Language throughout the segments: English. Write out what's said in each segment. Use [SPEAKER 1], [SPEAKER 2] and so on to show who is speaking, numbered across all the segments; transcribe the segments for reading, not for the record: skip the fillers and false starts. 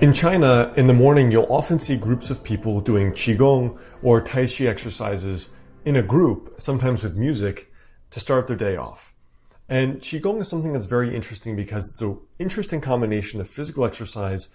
[SPEAKER 1] In China, in the morning, you'll often see groups of people doing Qigong or Tai Chi exercises in a group, sometimes with music, to start their day off. And Qigong is something that's very interesting because it's an interesting combination of physical exercise,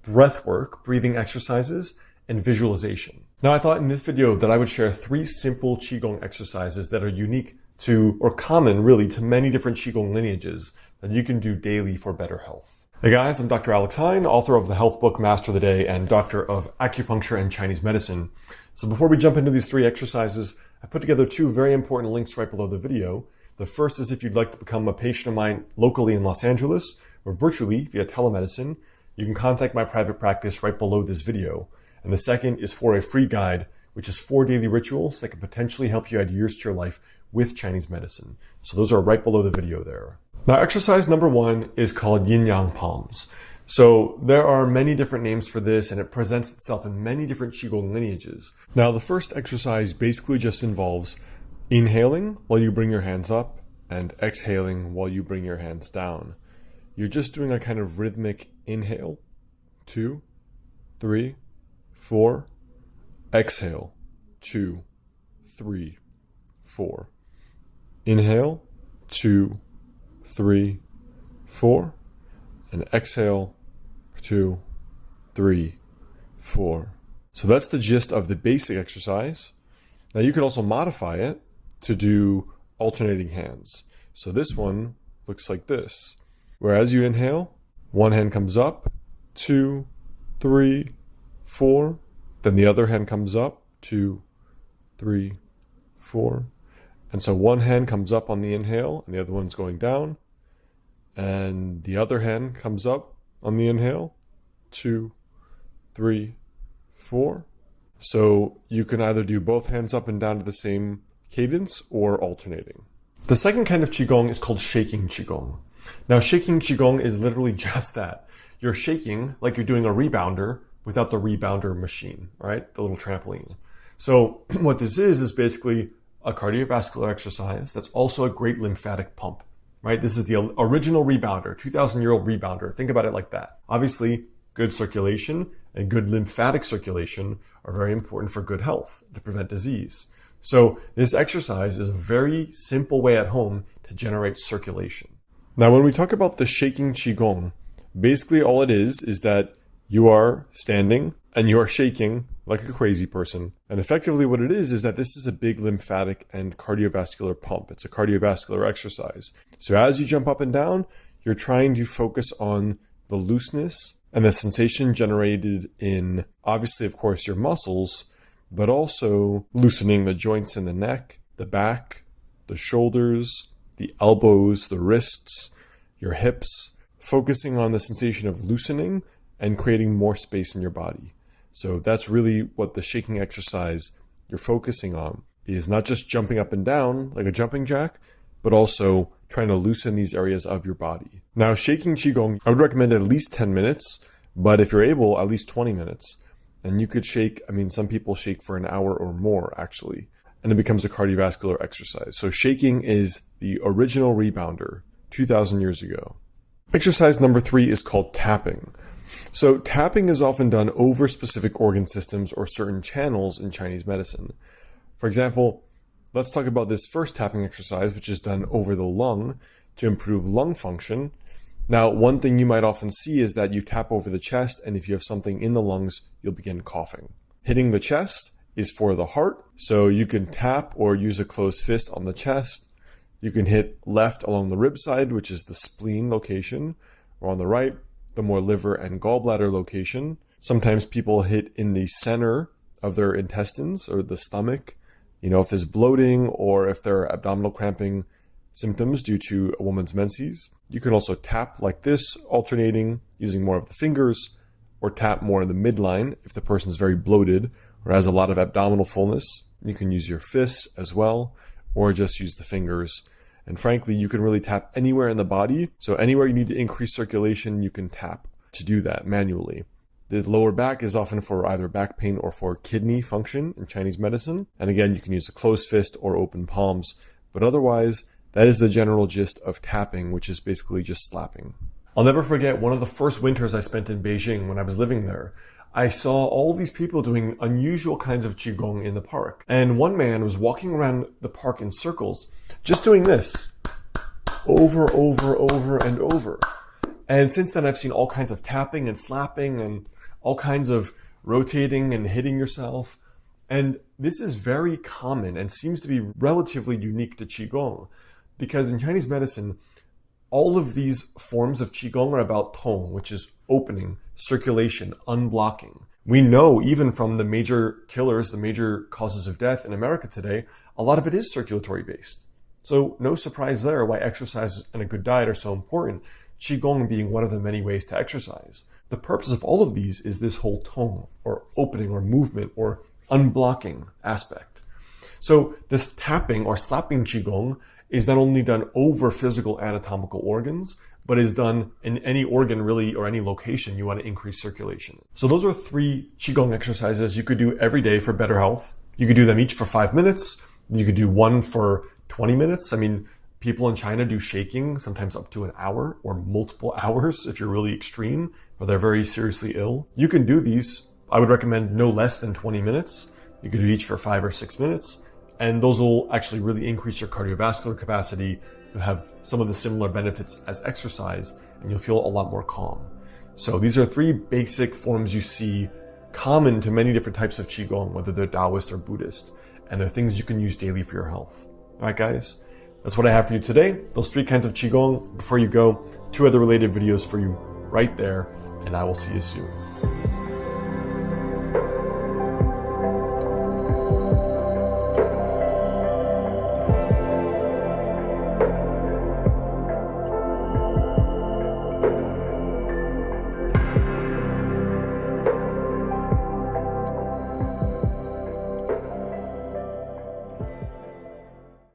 [SPEAKER 1] breath work, breathing exercises, and visualization. Now, I thought in this video that I would share 3 simple Qigong exercises that are unique to, or common really, to many different Qigong lineages that you can do daily for better health. Hey guys, I'm Dr. Alex Hein, author of the health book Master the Day and doctor of acupuncture and Chinese medicine. So before we jump into these 3 exercises, I put together 2 very important links right below the video. The first is if you'd like to become a patient of mine locally in Los Angeles or virtually via telemedicine, you can contact my private practice right below this video. And the second is for a free guide, which is 4 daily rituals that can potentially help you add years to your life with Chinese medicine. So those are right below the video there. Now, exercise number 1 is called Yin Yang Palms. So there are many different names for this, and it presents itself in many different Qigong lineages. Now, the first exercise basically just involves inhaling while you bring your hands up and exhaling while you bring your hands down. You're just doing a kind of rhythmic inhale, 2, 3, 4, exhale, 2, 3, 4. Inhale, 2, 3, 4, and exhale, 2, 3, 4. So that's the gist of the basic exercise. Now you can also modify it to do alternating hands. So this one looks like this. Whereas you inhale, one hand comes up, 2, 3, 4. Then the other hand comes up, 2, 3, 4. And so one hand comes up on the inhale and the other one's going down. And the other hand comes up on the inhale, 2, 3, 4. So you can either do both hands up and down to the same cadence or alternating. The second kind of Qigong is called shaking Qigong. Now, shaking Qigong is literally just that. You're shaking like you're doing a rebounder without the rebounder machine, right? The little trampoline. So what this is basically a cardiovascular exercise that's also a great lymphatic pump, right? This is the original rebounder, 2,000-year-old rebounder. Think about it like that. Obviously, good circulation and good lymphatic circulation are very important for good health, to prevent disease. So this exercise is a very simple way at home to generate circulation. Now, when we talk about the shaking Qigong, basically all it is that you are standing and you are shaking like a crazy person. And effectively what it is that this is a big lymphatic and cardiovascular pump. It's a cardiovascular exercise. So as you jump up and down, you're trying to focus on the looseness and the sensation generated in, obviously, of course, your muscles, but also loosening the joints in the neck, the back, the shoulders, the elbows, the wrists, your hips, focusing on the sensation of loosening and creating more space in your body. So that's really what the shaking exercise you're focusing on is, not just jumping up and down like a jumping jack, but also trying to loosen these areas of your body. Now, shaking Qigong, I would recommend at least 10 minutes, but if you're able, at least 20 minutes. And you could shake, some people shake for an hour or more actually, and it becomes a cardiovascular exercise. So shaking is the original rebounder 2,000 years ago. Exercise number 3 is called tapping. So tapping is often done over specific organ systems or certain channels in Chinese medicine. For example, let's talk about this first tapping exercise, which is done over the lung to improve lung function. Now, one thing you might often see is that you tap over the chest, and if you have something in the lungs, you'll begin coughing. Hitting the chest is for the heart, so you can tap or use a closed fist on the chest. You can hit left along the rib side, which is the spleen location, or on the right, the more liver and gallbladder location. Sometimes people hit in the center of their intestines or the stomach, if there's bloating or if there are abdominal cramping symptoms due to a woman's menses. You can also tap like this, alternating using more of the fingers, or tap more in the midline if the person's very bloated or has a lot of abdominal fullness. You can use your fists as well, or just use the fingers. And frankly, you can really tap anywhere in the body. So anywhere you need to increase circulation, you can tap to do that manually. The lower back is often for either back pain or for kidney function in Chinese medicine. And again, you can use a closed fist or open palms. But otherwise, that is the general gist of tapping, which is basically just slapping. I'll never forget one of the first winters I spent in Beijing when I was living there. I saw all these people doing unusual kinds of Qigong in the park. And one man was walking around the park in circles, just doing this, over, and over. And since then, I've seen all kinds of tapping and slapping and all kinds of rotating and hitting yourself. And this is very common and seems to be relatively unique to Qigong, because in Chinese medicine, all of these forms of Qigong are about tong, which is opening, circulation, unblocking. We know even from the major killers, the major causes of death in America today, a lot of it is circulatory based. So no surprise there why exercise and a good diet are so important, Qigong being one of the many ways to exercise. The purpose of all of these is this whole tong, or opening, or movement, or unblocking aspect. So this tapping or slapping Qigong is not only done over physical anatomical organs, but is done in any organ really, or any location you want to increase circulation. So those are 3 Qigong exercises you could do every day for better health. You could do them each for 5 minutes. You could do one for 20 minutes. I mean, people in China do shaking sometimes up to an hour or multiple hours if you're really extreme or they're very seriously ill. You can do these. I would recommend no less than 20 minutes. You could do each for 5 or 6 minutes. And those will actually really increase your cardiovascular capacity. You'll have some of the similar benefits as exercise, and you'll feel a lot more calm. So these are 3 basic forms you see common to many different types of Qigong, whether they're Taoist or Buddhist, and they're things you can use daily for your health. All right, guys, that's what I have for you today. Those 3 kinds of Qigong. Before you go, 2 other related videos for you right there, and I will see you soon.